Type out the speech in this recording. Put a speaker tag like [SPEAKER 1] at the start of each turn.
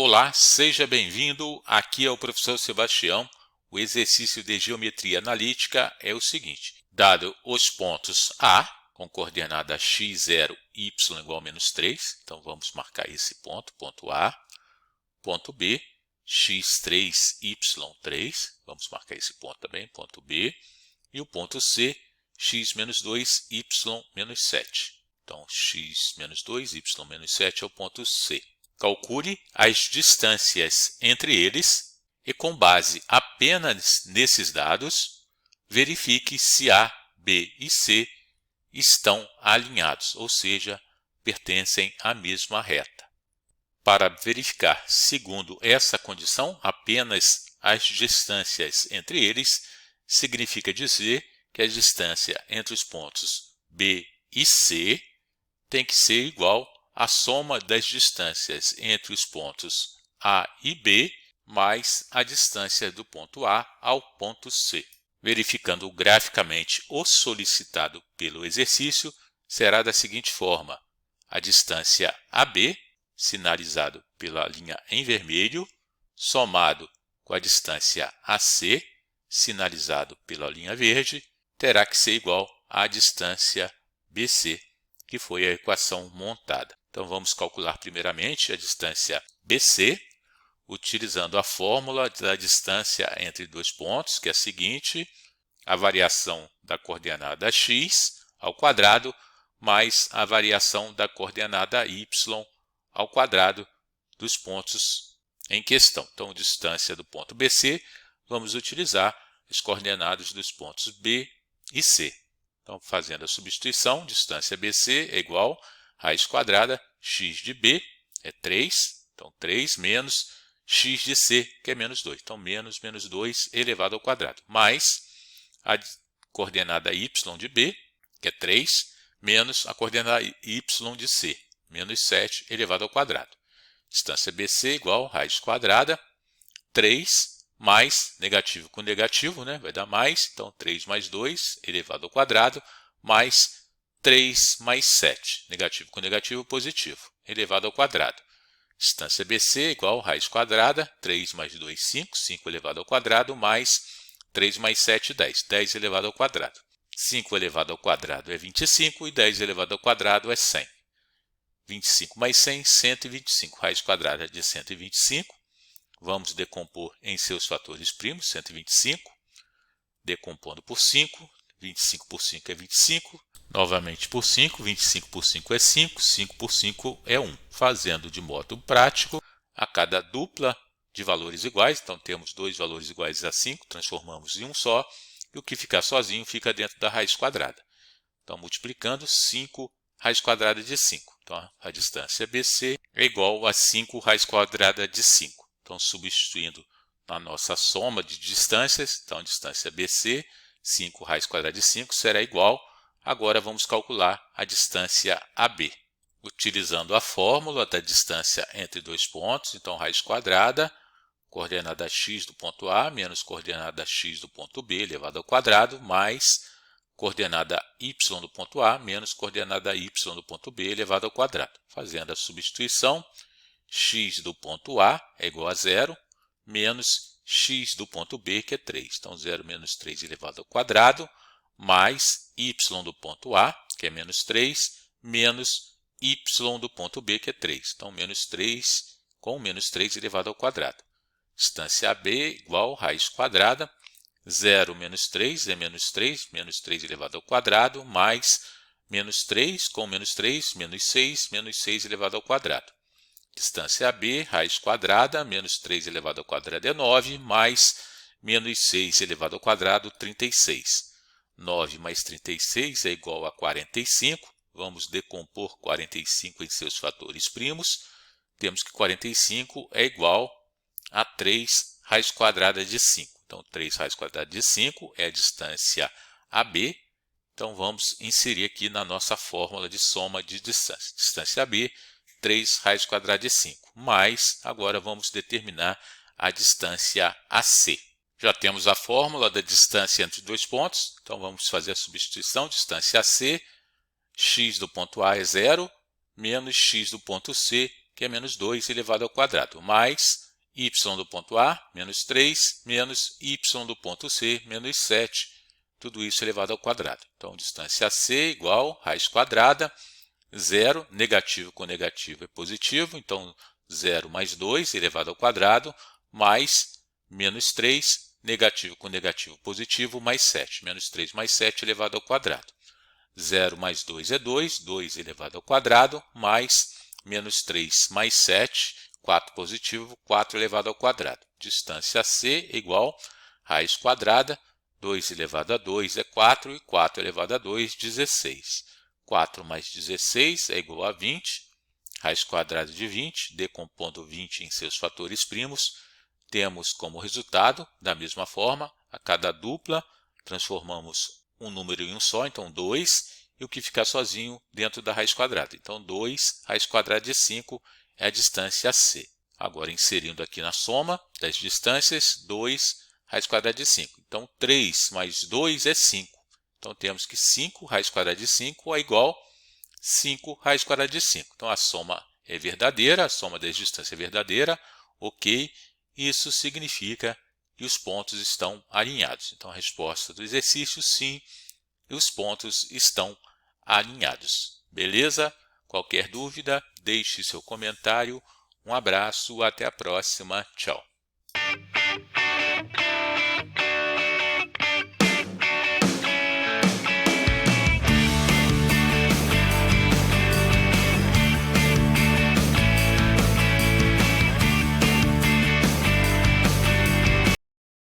[SPEAKER 1] Olá, seja bem-vindo. Aqui é o professor Sebastião. O exercício de geometria analítica é o seguinte. Dado os pontos A, com coordenada x0, y igual a menos 3, então vamos marcar esse ponto, ponto A. Ponto B, x3, y3, vamos marcar esse ponto também, ponto B. E o ponto C, x menos 2, y menos 7. Então, x menos 2, y menos 7 é o ponto C. Calcule as distâncias entre eles e, com base apenas nesses dados, verifique se A, B e C estão alinhados, ou seja, pertencem à mesma reta. Para verificar, segundo essa condição, apenas as distâncias entre eles, significa dizer que a distância entre os pontos B e C tem que ser igual à soma das distâncias entre os pontos A e B mais a distância do ponto A ao ponto C. Verificando graficamente o solicitado pelo exercício, será da seguinte forma: a distância AB, sinalizado pela linha em vermelho, somado com a distância AC, sinalizado pela linha verde, terá que ser igual à distância BC, que foi a equação montada. Então, vamos calcular primeiramente a distância BC, utilizando a fórmula da distância entre dois pontos, que é a seguinte: a variação da coordenada x ao quadrado mais a variação da coordenada y ao quadrado dos pontos em questão. Então, distância do ponto BC, vamos utilizar as coordenadas dos pontos B e C. Então, fazendo a substituição, distância BC é igual a raiz quadrada x de B, é 3, então 3 menos x de C, que é menos 2. Então, menos 2 elevado ao quadrado, mais a coordenada y de B, que é 3, menos a coordenada y de C, menos 7 elevado ao quadrado. Distância BC igual a raiz quadrada, 3 mais negativo com negativo, né? Vai dar mais, então 3 mais 2 elevado ao quadrado, mais 3 mais 7, negativo com negativo, positivo, elevado ao quadrado. Distância BC igual a raiz quadrada, 3 mais 2, 5, 5 elevado ao quadrado, mais 3 mais 7, 10, 10 elevado ao quadrado. 5 elevado ao quadrado é 25 e 10 elevado ao quadrado é 100. 25 mais 100, 125, raiz quadrada de 125. Vamos decompor em seus fatores primos, 125, decompondo por 5, 25 por 5 é 25, novamente por 5, 25 por 5 é 5, 5 por 5 é 1. Fazendo de modo prático, a cada dupla de valores iguais, então temos dois valores iguais a 5, transformamos em um só, e o que ficar sozinho fica dentro da raiz quadrada. Então, multiplicando, 5 raiz quadrada de 5. Então, a distância BC é igual a 5 raiz quadrada de 5. Então, substituindo na nossa soma de distâncias, então, a distância BC, 5 raiz quadrada de 5, será igual. Agora, vamos calcular a distância AB. Utilizando a fórmula da distância entre dois pontos, então, raiz quadrada, coordenada x do ponto A, menos coordenada x do ponto B, elevado ao quadrado, mais coordenada y do ponto A, menos coordenada y do ponto B, elevado ao quadrado. Fazendo a substituição, x do ponto A é igual a 0, menos x do ponto B, que é 3. Então, 0 menos 3 elevado ao quadrado, mais y do ponto A, que é menos 3, menos y do ponto B, que é 3. Então, menos 3 com menos 3 elevado ao quadrado. Distância AB igual a raiz quadrada, 0 menos 3 é menos 3 elevado ao quadrado, mais menos 3 com menos 3, menos 6 elevado ao quadrado. Distância AB, raiz quadrada, menos 3 elevado ao quadrado é 9, mais menos 6 elevado ao quadrado, 36. 9 mais 36 é igual a 45. Vamos decompor 45 em seus fatores primos. Temos que 45 é igual a 3 raiz quadrada de 5. Então, 3 raiz quadrada de 5 é a distância AB. Então, vamos inserir aqui na nossa fórmula de soma de distância. Distância AB, 3 raiz quadrada de 5. Mas, agora vamos determinar a distância AC. Já temos a fórmula da distância entre dois pontos. Então, vamos fazer a substituição. Distância AC, x do ponto A é 0, menos x do ponto C, que é menos 2 elevado ao quadrado, mais y do ponto A, menos 3, menos y do ponto C, menos 7, tudo isso elevado ao quadrado. Então, distância AC igual raiz quadrada, 0, negativo com negativo é positivo, então 0 mais 2 elevado ao quadrado, mais menos 3, negativo com negativo positivo, mais 7, menos 3 mais 7 elevado ao quadrado. 0 mais 2 é 2, 2 elevado ao quadrado, mais menos 3 mais 7, 4 positivo, 4 elevado ao quadrado. Distância C igual raiz quadrada, 2 elevado a 2 é 4, e 4 elevado a 2, 16. 4 mais 16 é igual a 20, raiz quadrada de 20, decompondo 20 em seus fatores primos, temos como resultado, da mesma forma, a cada dupla, transformamos um número em um só, então 2, e o que ficar sozinho dentro da raiz quadrada. Então 2, raiz quadrada de 5 é a distância C. Agora, inserindo aqui na soma das distâncias, 2, raiz quadrada de 5. Então 3 mais 2 é 5. Então temos que 5 raiz quadrada de 5 é igual a 5 raiz quadrada de 5. Então a soma é verdadeira, a soma das distâncias é verdadeira, ok? Isso significa que os pontos estão alinhados. Então a resposta do exercício, sim, os pontos estão alinhados. Beleza? Qualquer dúvida, deixe seu comentário. Um abraço, até a próxima. Tchau.